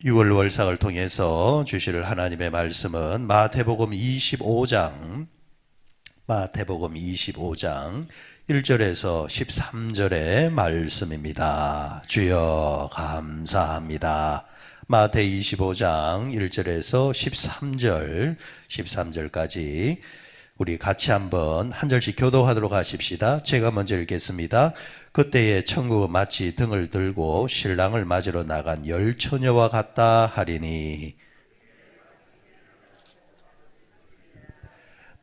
6월 월삭을 통해서 주실 하나님의 말씀은 마태복음 25장 1절에서 13절의 말씀입니다. 주여 감사합니다. 마태 25장 1절에서 13절까지 우리 같이 한번 한 절씩 교도하도록 하십시다. 제가 먼저 읽겠습니다. 그때에 천국은 마치 등을 들고 신랑을 맞으러 나간 열 처녀와 같다 하리니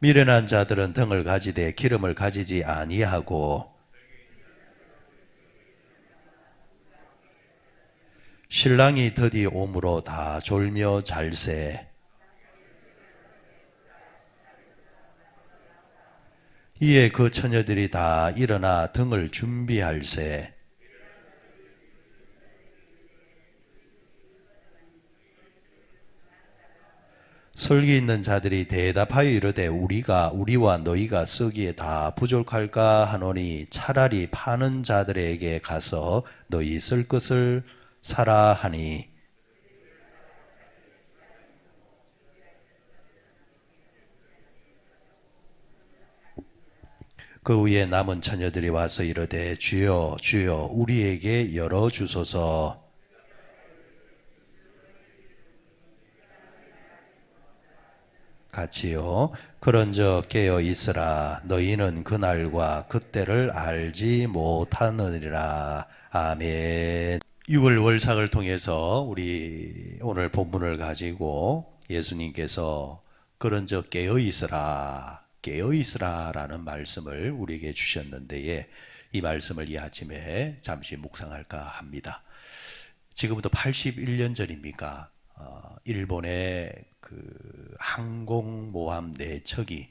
미련한 자들은 등을 가지되 기름을 가지지 아니하고 신랑이 드디 오므로 다 졸며 잘세. 이에 그 처녀들이 다 일어나 등을 준비할세. 설기 있는 자들이 대답하여 이르되 우리와 너희가 쓰기에 다 부족할까 하노니 차라리 파는 자들에게 가서 너희 쓸 것을 사라 하니 그 후에 남은 처녀들이 와서 이르되 주여 주여 우리에게 열어 주소서. 같이요. 그런즉 깨어 있으라. 너희는 그날과 그때를 알지 못하느니라. 아멘. 6월 월삭을 통해서 우리 오늘 본문을 가지고 예수님께서 그런즉 깨어 있으라. 깨어 있으라라는 말씀을 우리에게 주셨는데 이 말씀을 이 아침에 잠시 묵상할까 합니다. 지금부터 81년 전입니까? 일본의 그 항공모함 4척이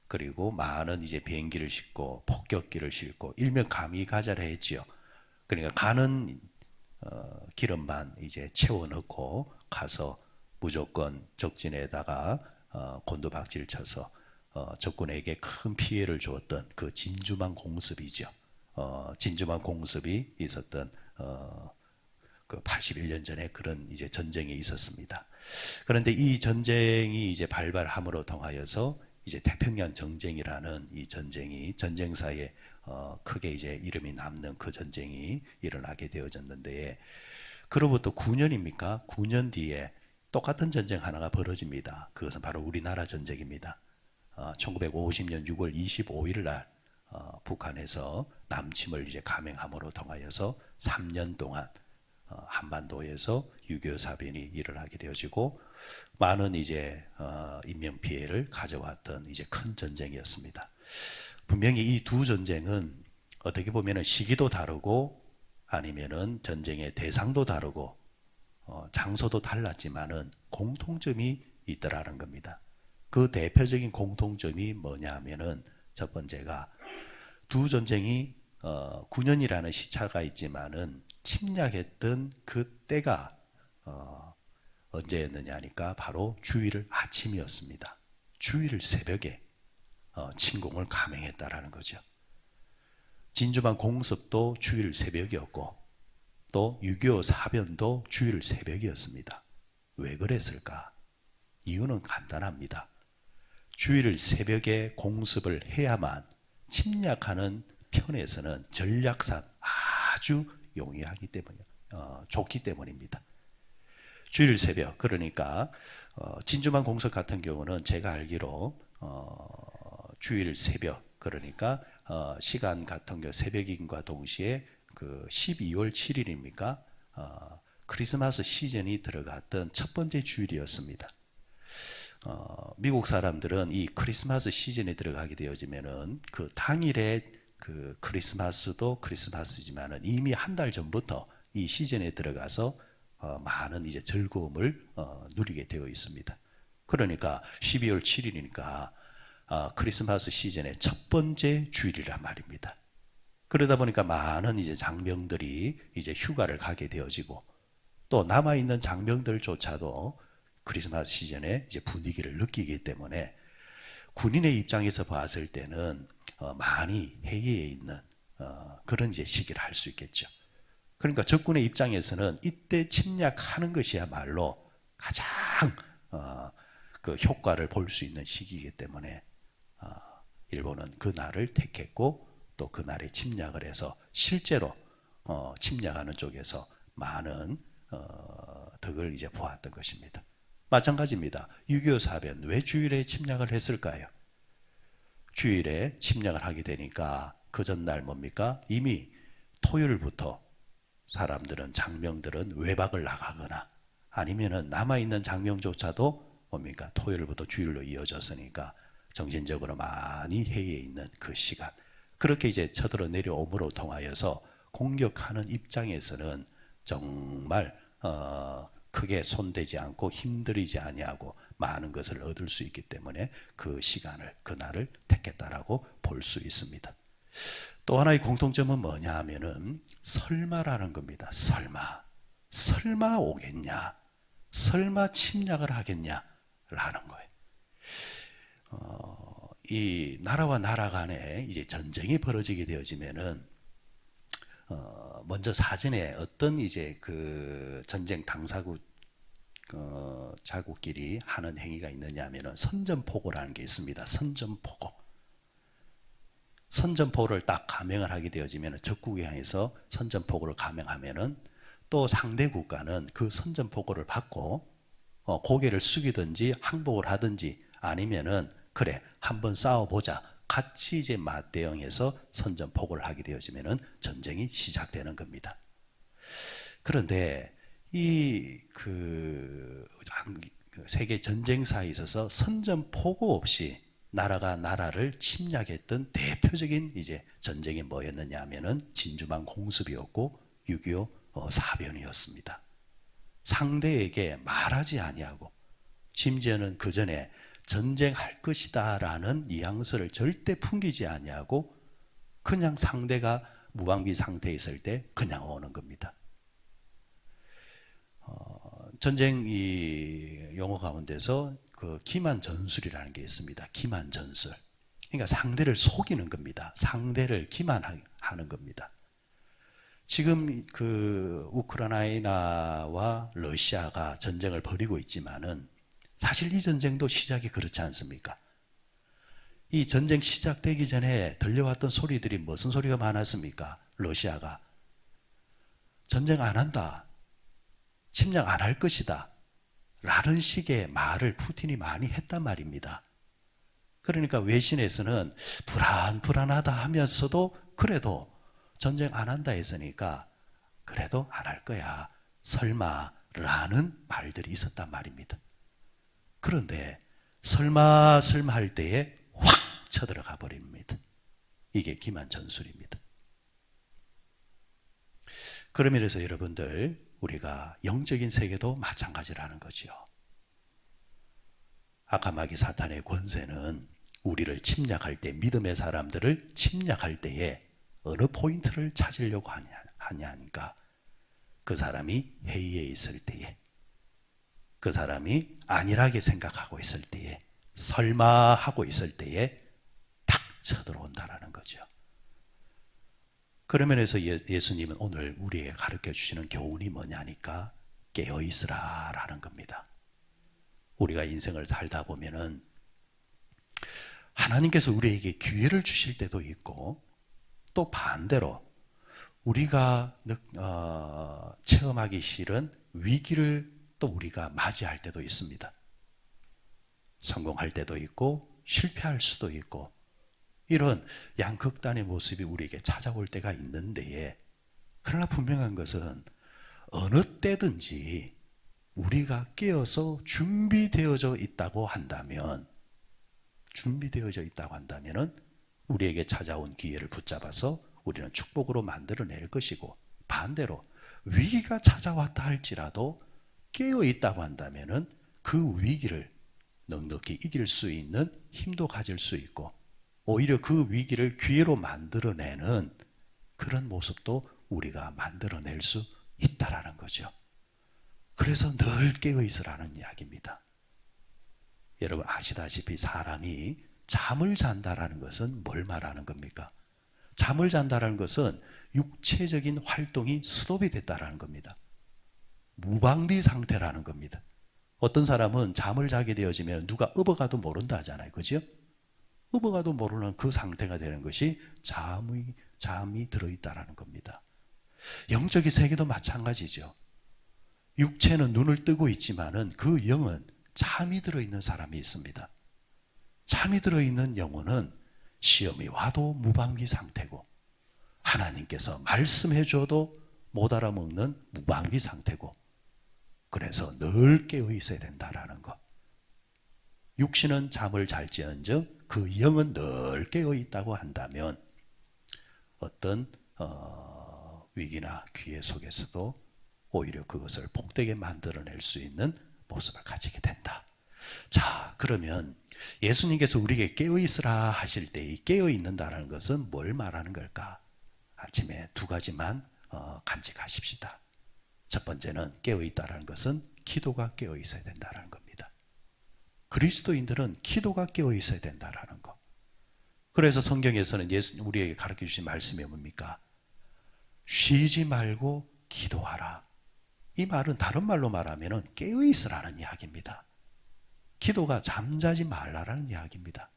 그리고 많은 이제 비행기를 싣고 폭격기를 싣고 일명 가미가자를 했지요. 그러니까 가는 기름만 이제 채워 넣고 가서 무조건 적진에다가 곤두박질 쳐서 적군에게 큰 피해를 주었던 그 진주만 공습이죠. 진주만 공습이 있었던 그 81년 전에 그런 이제 전쟁이 있었습니다. 그런데 이 전쟁이 이제 발발함으로 통하여서 이제 태평양 전쟁이라는 이 전쟁이 전쟁사에 크게 이제 이름이 남는 그 전쟁이 일어나게 되어졌는데 그로부터 9년입니까? 9년 뒤에 똑같은 전쟁 하나가 벌어집니다. 그것은 바로 우리나라 전쟁입니다. 1950년 6월 25일 날 북한에서 남침을 이제 감행함으로 통하여서 3년 동안 한반도에서 6.25 사변이 일어나게 되어지고 많은 이제 인명 피해를 가져왔던 이제 큰 전쟁이었습니다. 분명히 이 두 전쟁은 어떻게 보면은 시기도 다르고 아니면은 전쟁의 대상도 다르고 장소도 달랐지만은 공통점이 있더라는 겁니다. 그 대표적인 공통점이 뭐냐면은 첫 번째가 두 전쟁이 9년이라는 시차가 있지만은 침략했던 그 때가 언제였느냐 하니까 바로 주일 아침이었습니다. 주일 새벽에 침공을 감행했다라는 거죠. 진주만 공습도 주일 새벽이었고 또 6.25 사변도 주일 새벽이었습니다. 왜 그랬을까? 이유는 간단합니다. 주일 새벽에 공습을 해야만 침략하는 편에서는 전략상 아주 용이하기 때문이요. 좋기 때문입니다. 주일 새벽 그러니까 진주만 공습 같은 경우는 제가 알기로 주일 새벽 그러니까 시간 같은 경우 새벽인과 동시에 그 12월 7일입니까? 크리스마스 시즌이 들어갔던 첫 번째 주일이었습니다. 미국 사람들은 이 크리스마스 시즌에 들어가게 되어지면은 그 당일에 그 크리스마스도 크리스마스지만은 이미 한 달 전부터 이 시즌에 들어가서 많은 이제 즐거움을 누리게 되어 있습니다. 그러니까 12월 7일이니까 크리스마스 시즌의 첫 번째 주일이란 말입니다. 그러다 보니까 많은 이제 장병들이 이제 휴가를 가게 되어지고 또 남아 있는 장병들조차도 크리스마스 시즌에 이제 분위기를 느끼기 때문에 군인의 입장에서 봤을 때는 많이 해이해 있는 그런 이제 시기를 할 수 있겠죠. 그러니까 적군의 입장에서는 이때 침략하는 것이야말로 가장 그 효과를 볼 수 있는 시기이기 때문에 일본은 그 날을 택했고 또 그 날에 침략을 해서 실제로 침략하는 쪽에서 많은 덕을 이제 보았던 것입니다. 마찬가지입니다. 6.25 사변 왜 주일에 침략을 했을까요? 주일에 침략을 하게 되니까 그 전날 뭡니까? 이미 토요일부터 사람들은 장병들은 외박을 나가거나 아니면은 남아있는 장병조차도 뭡니까? 토요일부터 주일로 이어졌으니까 정신적으로 많이 해이해 있는 그 시간. 그렇게 이제 쳐들어 내려옴으로 통하여서 공격하는 입장에서는 정말 크게 손대지 않고 힘들이지 아니하고 많은 것을 얻을 수 있기 때문에 그 시간을 그날을 택했다라고 볼 수 있습니다. 또 하나의 공통점은 뭐냐 하면은 설마라는 겁니다. 설마 오겠냐, 설마 침략을 하겠냐 라는 거예요. 이 나라와 나라 간에 이제 전쟁이 벌어지게 되어지면은 먼저 사전에 어떤 이제 그 전쟁 당사국 자국끼리 하는 행위가 있느냐 하면은 선전포고라는 게 있습니다. 선전포고를 딱 감행을 하게 되어지면은 적국에 향해서 선전포고를 감행하면은 또 상대 국가는 그 선전포고를 받고 고개를 숙이든지 항복을 하든지 아니면은 그래 한번 싸워보자 같이 이제 맞대응해서 선전포고를 하게 되어지면은 전쟁이 시작되는 겁니다. 그런데 이 세계 전쟁사에 있어서 선전포고 없이 나라가 나라를 침략했던 대표적인 이제 전쟁이 뭐였느냐 하면은 진주만 공습이었고 6.25 사변이었습니다. 상대에게 말하지 아니하고 심지어는 그 전에 전쟁할 것이다 라는 뉘앙스를 절대 풍기지 아니하고 그냥 상대가 무방비 상태에 있을 때 그냥 오는 겁니다. 전쟁 이 용어 가운데서 그 기만전술이라는 게 있습니다. 기만전술. 그러니까 상대를 속이는 겁니다. 상대를 기만하는 겁니다. 지금 그 우크라이나와 러시아가 전쟁을 벌이고 있지만은 사실 이 전쟁도 시작이 그렇지 않습니까? 이 전쟁 시작되기 전에 들려왔던 소리들이 무슨 소리가 많았습니까? 러시아가 전쟁 안 한다, 침략 안 할 것이다 라는 식의 말을 푸틴이 많이 했단 말입니다. 그러니까 외신에서는 불안하다 하면서도 그래도 전쟁 안 한다 했으니까 그래도 안 할 거야 설마 라는 말들이 있었단 말입니다. 그런데 설마 할 때에 확 쳐들어가 버립니다. 이게 기만전술입니다. 그러면 그래서 여러분들 우리가 영적인 세계도 마찬가지라는 거죠. 아카마기 사탄의 권세는 우리를 침략할 때, 믿음의 사람들을 침략할 때에 어느 포인트를 찾으려고 하냐니까 그 사람이 회의에 있을 때에, 그 사람이 안일하게 생각하고 있을 때에, 설마 하고 있을 때에 탁 쳐들어온다라는 거죠. 그런 면에서 예수님은 오늘 우리에게 가르쳐 주시는 교훈이 뭐냐니까 깨어있으라 라는 겁니다. 우리가 인생을 살다 보면은 하나님께서 우리에게 기회를 주실 때도 있고 또 반대로 우리가 체험하기 싫은 위기를 또 우리가 맞이할 때도 있습니다. 성공할 때도 있고 실패할 수도 있고 이런 양극단의 모습이 우리에게 찾아올 때가 있는데, 그러나 분명한 것은 어느 때든지 우리가 깨어서 준비되어져 있다고 한다면 우리에게 찾아온 기회를 붙잡아서 우리는 축복으로 만들어낼 것이고, 반대로 위기가 찾아왔다 할지라도 깨어 있다고 한다면 그 위기를 넉넉히 이길 수 있는 힘도 가질 수 있고 오히려 그 위기를 기회로 만들어내는 그런 모습도 우리가 만들어낼 수 있다라는 거죠. 그래서 늘 깨어 있으라는 이야기입니다. 여러분 아시다시피 사람이 잠을 잔다라는 것은 뭘 말하는 겁니까? 잠을 잔다라는 것은 육체적인 활동이 스톱이 됐다라는 겁니다. 무방비 상태라는 겁니다. 어떤 사람은 잠을 자게 되어지면 누가 업어가도 모른다 하잖아요. 그죠? 업어가도 모르는 그 상태가 되는 것이 잠이 들어있다라는 겁니다. 영적인 세계도 마찬가지죠. 육체는 눈을 뜨고 있지만은 그 영은 잠이 들어있는 사람이 있습니다. 잠이 들어있는 영혼은 시험이 와도 무방비 상태고, 하나님께서 말씀해 줘도 못 알아먹는 무방비 상태고, 그래서 늘 깨어 있어야 된다라는 것. 육신은 잠을 잘지언정 그 영은 늘 깨어 있다고 한다면 어떤 위기나 기회 속에서도 오히려 그것을 복되게 만들어낼 수 있는 모습을 가지게 된다. 자, 그러면 예수님께서 우리에게 깨어있으라 하실 때 이 깨어있는다라는 것은 뭘 말하는 걸까? 아침에 두 가지만 간직하십시다. 첫 번째는 깨어있다라는 것은 기도가 깨어있어야 된다는 겁니다. 그리스도인들은 기도가 깨어있어야 된다는 것. 그래서 성경에서는 예수님 우리에게 가르쳐 주신 말씀이 뭡니까? 쉬지 말고 기도하라. 이 말은 다른 말로 말하면 깨어있으라는 이야기입니다. 기도가 잠자지 말라라는 이야기입니다.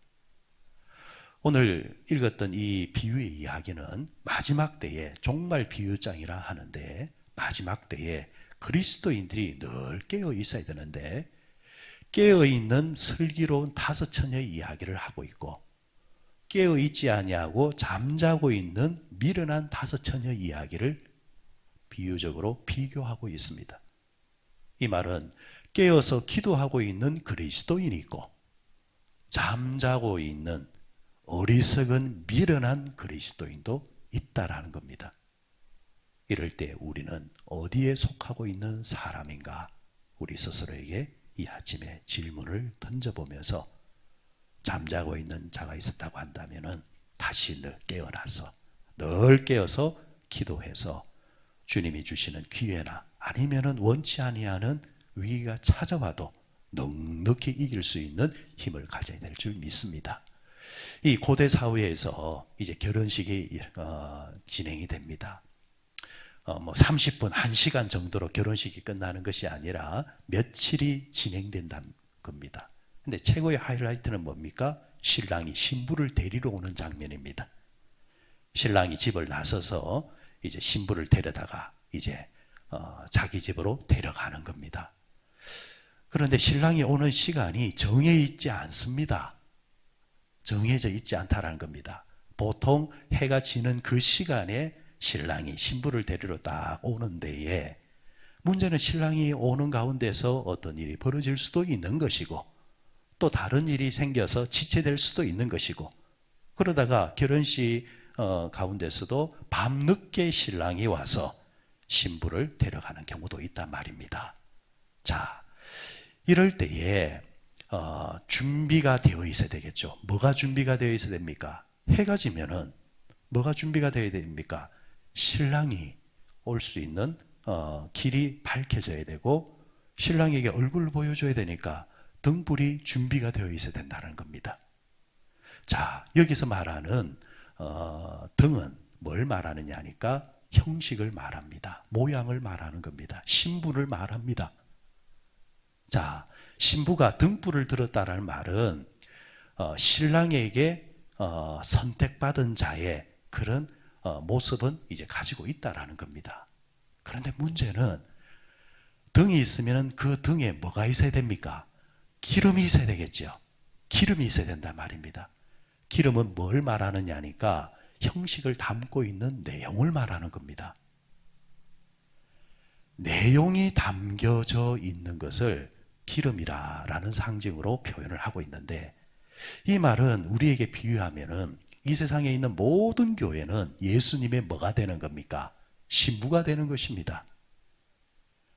오늘 읽었던 이 비유의 이야기는 마지막 때에 종말 비유장이라 하는데, 마지막 때에 그리스도인들이 늘 깨어 있어야 되는데 깨어 있는 슬기로운 다섯 처녀의 이야기를 하고 있고, 깨어 있지 아니하고 잠자고 있는 미련한 다섯 처녀의 이야기를 비유적으로 비교하고 있습니다. 이 말은 깨어서 기도하고 있는 그리스도인이 있고 잠자고 있는 어리석은 미련한 그리스도인도 있다라는 겁니다. 이럴 때 우리는 어디에 속하고 있는 사람인가? 우리 스스로에게 이 아침에 질문을 던져보면서 잠자고 있는 자가 있었다고 한다면 다시 늘 깨어나서 늘 깨어서 기도해서 주님이 주시는 기회나 아니면 원치 아니하는 위기가 찾아와도 넉넉히 이길 수 있는 힘을 가져야 될 줄 믿습니다. 이 고대 사회에서 이제 결혼식이 진행이 됩니다. 30분, 1시간 정도로 결혼식이 끝나는 것이 아니라 며칠이 진행된다는 겁니다. 근데 최고의 하이라이트는 뭡니까? 신랑이 신부를 데리러 오는 장면입니다. 신랑이 집을 나서서 이제 신부를 데려다가 이제 자기 집으로 데려가는 겁니다. 그런데 신랑이 오는 시간이 정해 있지 않습니다. 정해져 있지 않다라는 겁니다. 보통 해가 지는 그 시간에 신랑이 신부를 데리러 딱 오는 데에, 문제는 신랑이 오는 가운데서 어떤 일이 벌어질 수도 있는 것이고 또 다른 일이 생겨서 지체될 수도 있는 것이고, 그러다가 결혼식 가운데서도 밤늦게 신랑이 와서 신부를 데려가는 경우도 있단 말입니다. 자, 이럴 때에 준비가 되어 있어야 되겠죠. 뭐가 준비가 되어 있어야 됩니까? 해가 지면은 뭐가 준비가 되어야 됩니까? 신랑이 올 수 있는 길이 밝혀져야 되고 신랑에게 얼굴을 보여줘야 되니까 등불이 준비가 되어 있어야 된다는 겁니다. 자, 여기서 말하는 등은 뭘 말하느냐 하니까 형식을 말합니다. 모양을 말하는 겁니다. 신부를 말합니다. 자, 신부가 등불을 들었다는 말은 신랑에게 선택받은 자의 그런 모습은 이제 가지고 있다라는 겁니다. 그런데 문제는 등이 있으면 그 등에 뭐가 있어야 됩니까? 기름이 있어야 되겠죠. 기름이 있어야 된단 말입니다. 기름은 뭘 말하느냐 하니까 형식을 담고 있는 내용을 말하는 겁니다. 내용이 담겨져 있는 것을 기름이라는 상징으로 표현을 하고 있는데, 이 말은 우리에게 비유하면은 이 세상에 있는 모든 교회는 예수님의 뭐가 되는 겁니까? 신부가 되는 것입니다.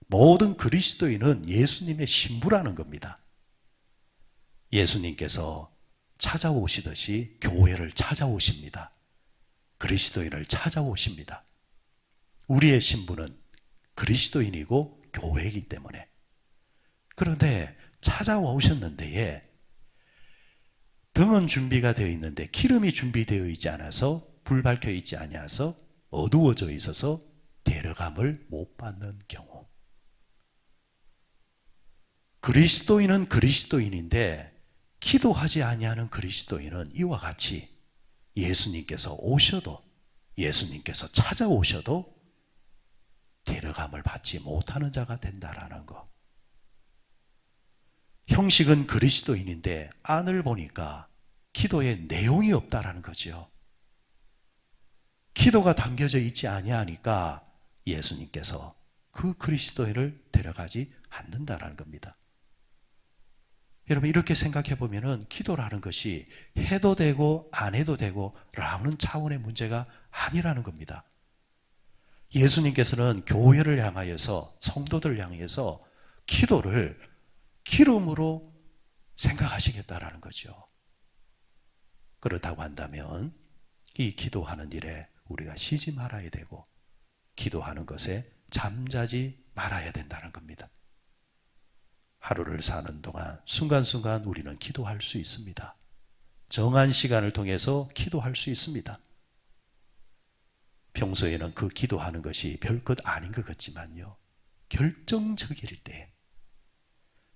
모든 그리스도인은 예수님의 신부라는 겁니다. 예수님께서 찾아오시듯이 교회를 찾아오십니다. 그리스도인을 찾아오십니다. 우리의 신부는 그리스도인이고 교회이기 때문에. 그런데 찾아오셨는데 등은 준비가 되어 있는데 기름이 준비되어 있지 않아서, 불 밝혀 있지 않아서 어두워져 있어서 데려감을 못 받는 경우. 그리스도인은 그리스도인인데 기도하지 아니하는 그리스도인은 이와 같이 예수님께서 오셔도, 예수님께서 찾아오셔도 데려감을 받지 못하는 자가 된다라는 것. 형식은 그리스도인인데 안을 보니까 기도에 내용이 없다라는 거죠. 기도가 담겨져 있지 아니하니까 예수님께서 그 그리스도인을 데려가지 않는다라는 겁니다. 여러분, 이렇게 생각해 보면은 기도라는 것이 해도 되고 안 해도 되고 라는 차원의 문제가 아니라는 겁니다. 예수님께서는 교회를 향하여서, 성도들을 향해서 기도를 기름으로 생각하시겠다라는 거죠. 그렇다고 한다면 이 기도하는 일에 우리가 쉬지 말아야 되고 기도하는 것에 잠자지 말아야 된다는 겁니다. 하루를 사는 동안 순간순간 우리는 기도할 수 있습니다. 정한 시간을 통해서 기도할 수 있습니다. 평소에는 그 기도하는 것이 별것 아닌 것 같지만요, 결정적일 때,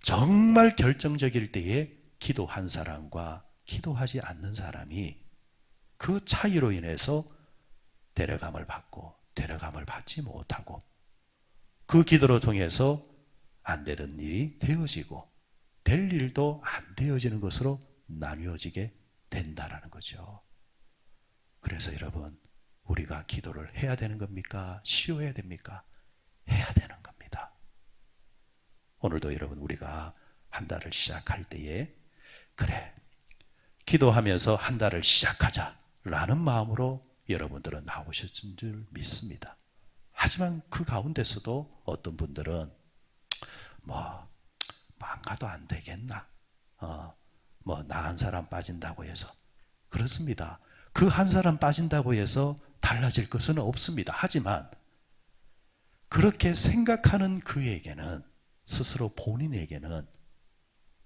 정말 결정적일 때에 기도한 사람과 기도하지 않는 사람이 그 차이로 인해서 데려감을 받고 데려감을 받지 못하고 그 기도로 통해서 안 되는 일이 되어지고 될 일도 안 되어지는 것으로 나뉘어지게 된다라는 거죠. 그래서 여러분, 우리가 기도를 해야 되는 겁니까? 쉬어야 됩니까? 해야 되는 겁니다. 오늘도 여러분, 우리가 한 달을 시작할 때에 그래, 기도하면서 한 달을 시작하자라는 마음으로 여러분들은 나오셨을 줄 믿습니다. 하지만 그 가운데서도 어떤 분들은 안 가도 안 되겠나? 나 한 사람 빠진다고 해서. 그렇습니다. 그 한 사람 빠진다고 해서 달라질 것은 없습니다. 하지만 그렇게 생각하는 그에게는, 스스로 본인에게는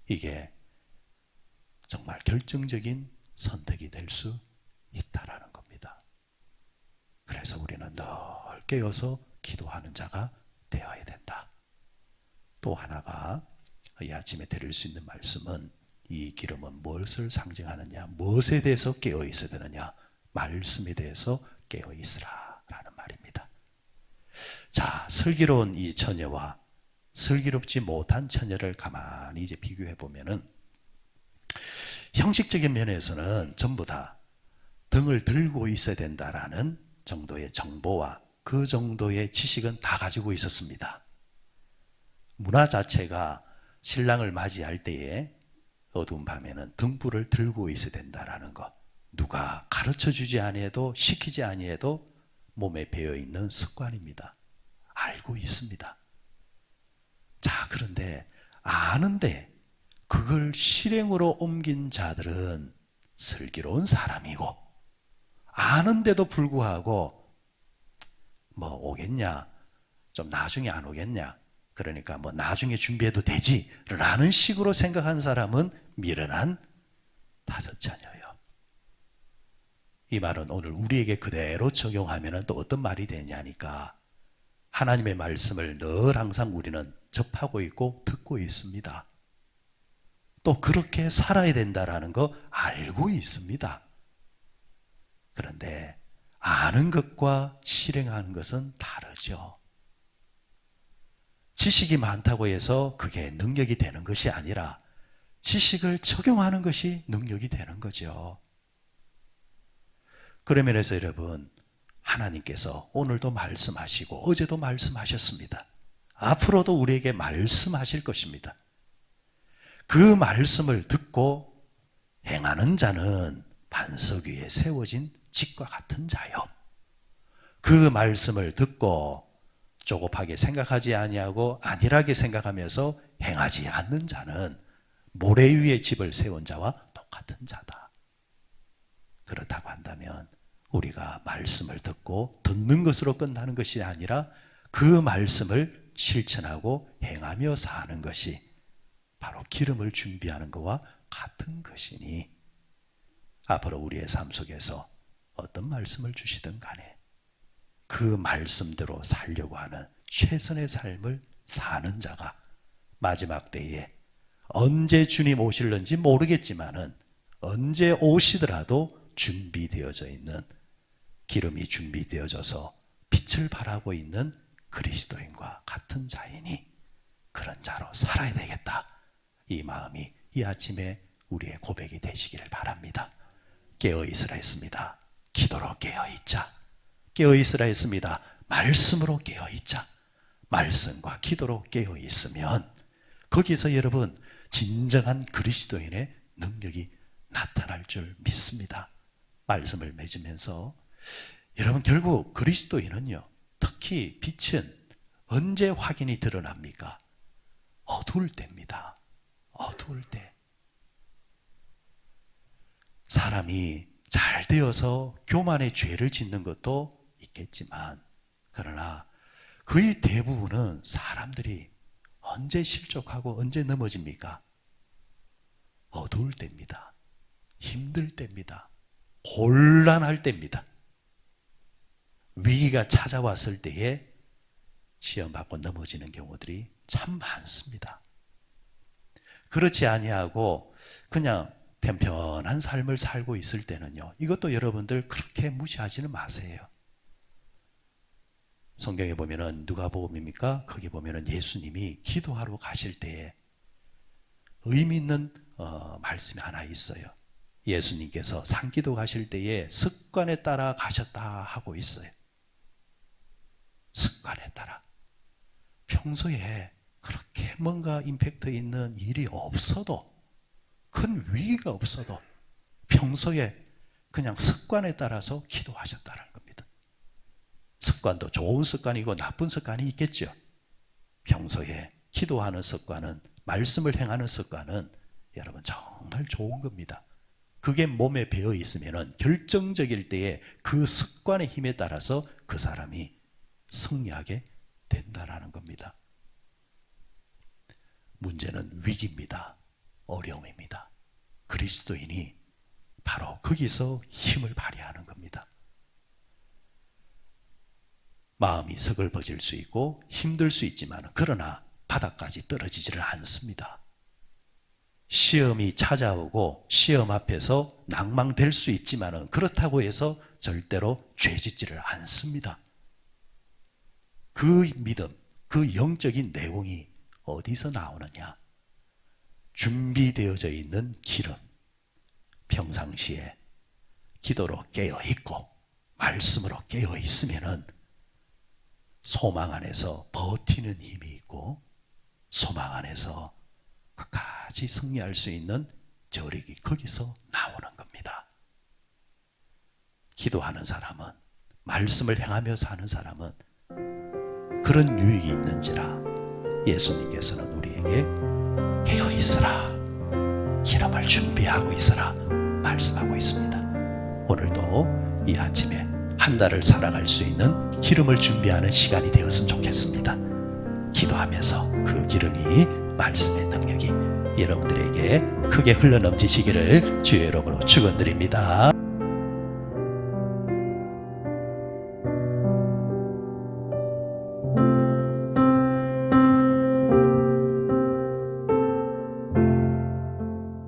이게 정말 결정적인 선택이 될 수 있다라는 겁니다. 그래서 우리는 늘 깨어서 기도하는 자가 되어야 된다. 또 하나가 이 아침에 드릴 수 있는 말씀은, 이 기름은 무엇을 상징하느냐, 무엇에 대해서 깨어 있어야 되느냐, 말씀에 대해서 깨어 있으라 라는 말입니다. 자, 슬기로운 이 처녀와 슬기롭지 못한 처녀를 가만히 이제 비교해 보면은, 형식적인 면에서는 전부 다 등을 들고 있어야 된다라는 정도의 정보와 그 정도의 지식은 다 가지고 있었습니다. 문화 자체가 신랑을 맞이할 때에 어두운 밤에는 등불을 들고 있어야 된다라는 것, 누가 가르쳐주지 아니해도 시키지 아니해도 몸에 배어있는 습관입니다. 알고 있습니다. 자, 그런데 아는데 그걸 실행으로 옮긴 자들은 슬기로운 사람이고, 아는데도 불구하고 오겠냐, 좀 나중에 안 오겠냐, 그러니까 나중에 준비해도 되지 라는 식으로 생각한 사람은 미련한 다섯 자녀예요. 이 말은 오늘 우리에게 그대로 적용하면 또 어떤 말이 되냐니까, 하나님의 말씀을 늘 항상 우리는 접하고 있고 듣고 있습니다. 또 그렇게 살아야 된다라는 거 알고 있습니다. 그런데 아는 것과 실행하는 것은 다르죠. 지식이 많다고 해서 그게 능력이 되는 것이 아니라 지식을 적용하는 것이 능력이 되는 거죠. 그런 면에서 여러분, 하나님께서 오늘도 말씀하시고 어제도 말씀하셨습니다. 앞으로도 우리에게 말씀하실 것입니다. 그 말씀을 듣고 행하는 자는 반석 위에 세워진 집과 같은 자요. 그 말씀을 듣고 조급하게 생각하지 아니하고 안일하게 생각하면서 행하지 않는 자는 모래 위에 집을 세운 자와 똑같은 자다. 그렇다고 한다면 우리가 말씀을 듣고 듣는 것으로 끝나는 것이 아니라 그 말씀을 실천하고 행하며 사는 것이 바로 기름을 준비하는 것과 같은 것이니, 앞으로 우리의 삶 속에서 어떤 말씀을 주시든 간에 그 말씀대로 살려고 하는 최선의 삶을 사는 자가 마지막 때에 언제 주님 오실는지 모르겠지만은 언제 오시더라도 준비되어져 있는, 기름이 준비되어져서 빛을 발하고 있는 그리스도인과 같은 자이니 그런 자로 살아야 되겠다. 이 마음이 이 아침에 우리의 고백이 되시기를 바랍니다. 깨어있으라 했습니다. 기도로 깨어있자. 깨어있으라 했습니다. 말씀으로 깨어있자. 말씀과 기도로 깨어있으면 거기서 여러분 진정한 그리스도인의 능력이 나타날 줄 믿습니다. 말씀을 맺으면서 여러분, 결국 그리스도인은요, 특히 빛은 언제 확인이 드러납니까? 어두울 때입니다. 어두울 때. 사람이 잘 되어서 교만의 죄를 짓는 것도 있겠지만, 그러나 거의 대부분은 사람들이 언제 실족하고 언제 넘어집니까? 어두울 때입니다. 힘들 때입니다. 곤란할 때입니다. 위기가 찾아왔을 때에 시험받고 넘어지는 경우들이 참 많습니다. 그렇지 아니하고 그냥 편편한 삶을 살고 있을 때는요, 이것도 여러분들 그렇게 무시하지는 마세요. 성경에 보면은 누가복음입니까? 거기 보면은 예수님이 기도하러 가실 때에 의미 있는 말씀이 하나 있어요. 예수님께서 산기도 가실 때에 습관에 따라 가셨다 하고 있어요. 습관에 따라. 평소에 그렇게 뭔가 임팩트 있는 일이 없어도, 큰 위기가 없어도 평소에 그냥 습관에 따라서 기도하셨다는 겁니다. 습관도 좋은 습관이고 나쁜 습관이 있겠죠. 평소에 기도하는 습관은, 말씀을 행하는 습관은 여러분 정말 좋은 겁니다. 그게 몸에 배어 있으면 결정적일 때에 그 습관의 힘에 따라서 그 사람이 승리하게 된다라는 겁니다. 문제는 위기입니다. 어려움입니다. 그리스도인이 바로 거기서 힘을 발휘하는 겁니다. 마음이 서글퍼질 수 있고 힘들 수 있지만, 그러나 바닥까지 떨어지지를 않습니다. 시험이 찾아오고 시험 앞에서 낭망될 수 있지만 그렇다고 해서 절대로 죄짓지를 않습니다. 그 믿음, 그 영적인 내용이 어디서 나오느냐? 준비되어져 있는 기름, 평상시에 기도로 깨어있고 말씀으로 깨어있으면 소망 안에서 버티는 힘이 있고, 소망 안에서 끝까지 승리할 수 있는 저력이 거기서 나오는 겁니다. 기도하는 사람은, 말씀을 행하며 사는 사람은 그런 유익이 있는지라 예수님께서는 우리에게 깨어있으라, 기름을 준비하고 있으라 말씀하고 있습니다. 오늘도 이 아침에 한 달을 살아갈 수 있는 기름을 준비하는 시간이 되었으면 좋겠습니다. 기도하면서 그 기름이, 말씀의 능력이 여러분들에게 크게 흘러넘치시기를 주의 이름으로 축원드립니다.